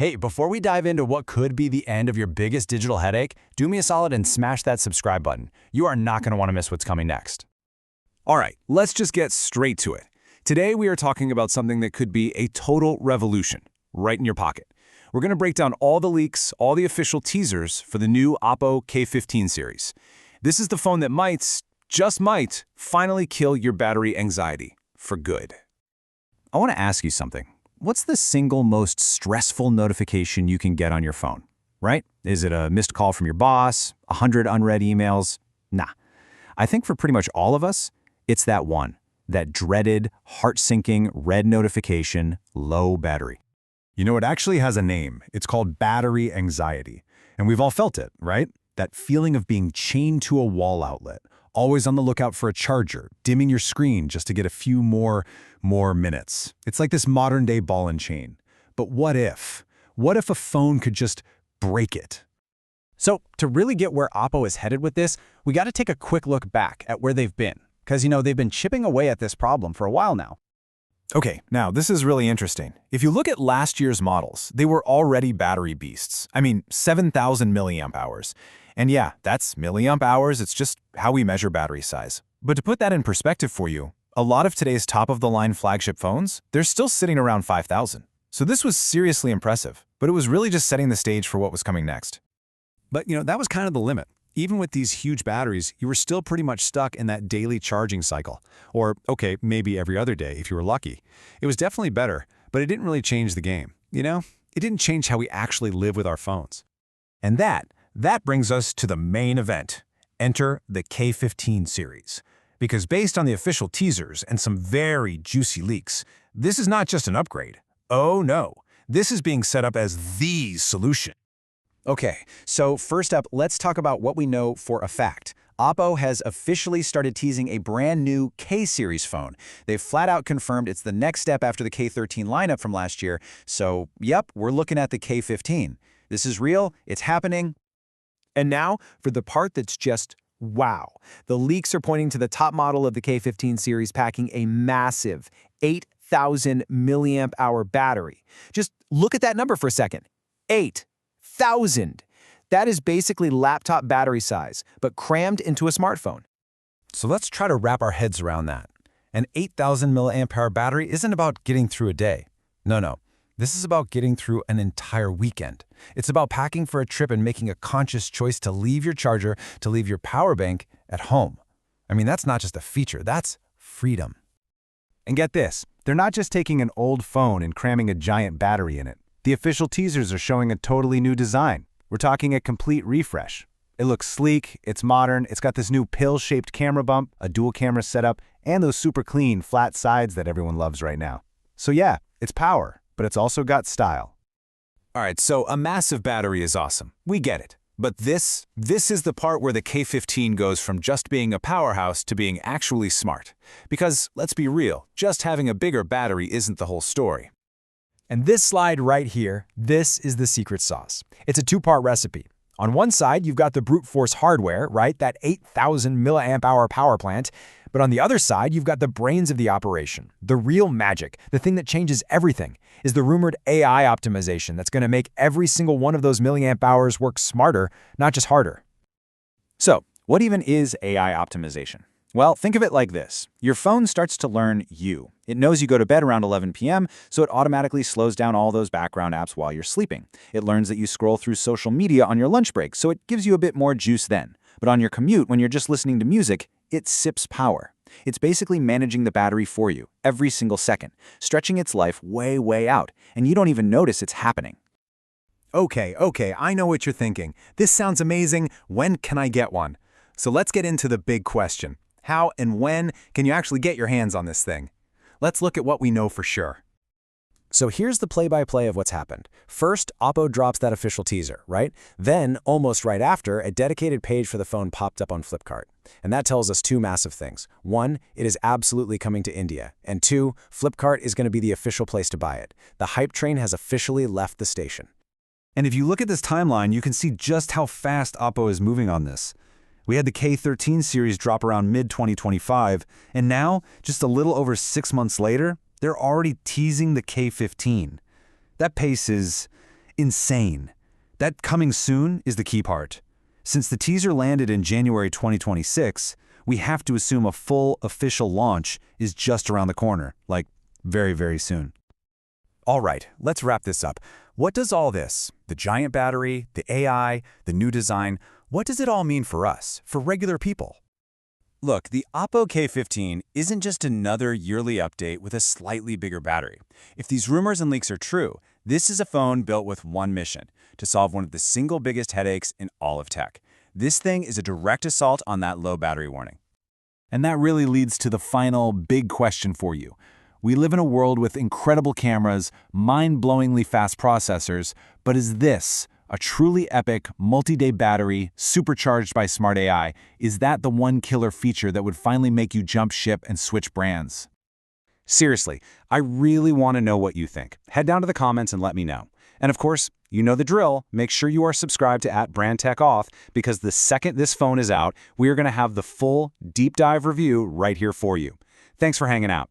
Hey, before we dive into what could be the end of your biggest digital headache, do me a solid and smash that subscribe button. You are not going to want to miss what's coming next. All right, let's just get straight to it. Today we are talking about something that could be a total revolution, right in your pocket. We're going to break down all the leaks, all the official teasers for the new Oppo K15 series. This is the phone that might, just might, finally kill your battery anxiety for good. I want to ask you something. What's the single most stressful notification you can get on your phone, right? Is it a missed call from your boss, 100 unread emails? Nah. I think for pretty much all of us, it's that one, that dreaded, heart-sinking red notification, low battery. You know, it actually has a name. It's called battery anxiety. And we've all felt it, right? That feeling of being chained to a wall outlet, always on the lookout for a charger, dimming your screen just to get a few more minutes. It's like this modern-day ball and chain. But what if? What if a phone could just break it? So to really get where Oppo is headed with this, we got to take a quick look back at where they've been. Because, they've been chipping away at this problem for a while now. Okay, now this is really interesting. If you look at last year's models, they were already battery beasts. I mean, 7,000 milliamp hours. And yeah, that's milliamp hours, it's just how we measure battery size. But to put that in perspective for you, a lot of today's top-of-the-line flagship phones, they're still sitting around 5,000. So this was seriously impressive, but it was really just setting the stage for what was coming next. But that was kind of the limit. Even with these huge batteries, you were still pretty much stuck in that daily charging cycle. Or, okay, maybe every other day if you were lucky. It was definitely better, but it didn't really change the game. It didn't change how we actually live with our phones. And that brings us to the main event. Enter the K15 series. Because based on the official teasers and some very juicy leaks, this is not just an upgrade. Oh no, this is being set up as the solution. Okay, so first up, let's talk about what we know for a fact. Oppo has officially started teasing a brand new K-series phone. They've flat out confirmed it's the next step after the K13 lineup from last year. So, yep, we're looking at the K15. This is real, it's happening. And now for the part that's just wow. The leaks are pointing to the top model of the K15 series packing a massive 8,000 milliamp hour battery. Just look at that number for a second. 8,000. That is basically laptop battery size, but crammed into a smartphone. So let's try to wrap our heads around that. An 8,000 milliamp hour battery isn't about getting through a day. No. This is about getting through an entire weekend. It's about packing for a trip and making a conscious choice to leave your charger, to leave your power bank at home. I mean, that's not just a feature, that's freedom. And get this, they're not just taking an old phone and cramming a giant battery in it. The official teasers are showing a totally new design. We're talking a complete refresh. It looks sleek, it's modern, it's got this new pill-shaped camera bump, a dual camera setup, and those super clean, flat sides that everyone loves right now. So yeah, it's power, but it's also got style. All right, so a massive battery is awesome. We get it. But this is the part where the K15 goes from just being a powerhouse to being actually smart. Because, let's be real, just having a bigger battery isn't the whole story. And this slide right here, this is the secret sauce. It's a two-part recipe. On one side, you've got the brute force hardware, right? That 8,000 milliamp hour power plant. But on the other side, you've got the brains of the operation. The real magic, the thing that changes everything, is the rumored AI optimization that's going to make every single one of those milliamp hours work smarter, not just harder. So, what even is AI optimization? Well, think of it like this. Your phone starts to learn you. It knows you go to bed around 11 p.m., so it automatically slows down all those background apps while you're sleeping. It learns that you scroll through social media on your lunch break, so it gives you a bit more juice then. But on your commute, when you're just listening to music, it sips power. It's basically managing the battery for you, every single second, stretching its life way, way out, and you don't even notice it's happening. Okay, I know what you're thinking. This sounds amazing. When can I get one? So let's get into the big question. How and when can you actually get your hands on this thing? Let's look at what we know for sure. So here's the play-by-play of what's happened. First, Oppo drops that official teaser, right? Then, almost right after, a dedicated page for the phone popped up on Flipkart. And that tells us two massive things. One, it is absolutely coming to India. And two, Flipkart is going to be the official place to buy it. The hype train has officially left the station. And if you look at this timeline, you can see just how fast Oppo is moving on this. We had the K13 series drop around mid-2025, and now, just a little over 6 months later, they're already teasing the K15. That pace is insane. That coming soon is the key part. Since the teaser landed in January 2026, we have to assume a full official launch is just around the corner, like very, very soon. All right, let's wrap this up. What does all this, the giant battery, the AI, the new design, what does it all mean for us, for regular people? Look, the Oppo K15 isn't just another yearly update with a slightly bigger battery. If these rumors and leaks are true, this is a phone built with one mission: to solve one of the single biggest headaches in all of tech. This thing is a direct assault on that low battery warning. And that really leads to the final big question for you. We live in a world with incredible cameras, mind-blowingly fast processors, but is this, a truly epic, multi-day battery, supercharged by smart AI, is that the one killer feature that would finally make you jump ship and switch brands? Seriously, I really want to know what you think. Head down to the comments and let me know. And of course, you know the drill. Make sure you are subscribed to @BrandTechAuth, because the second this phone is out, we are going to have the full deep dive review right here for you. Thanks for hanging out.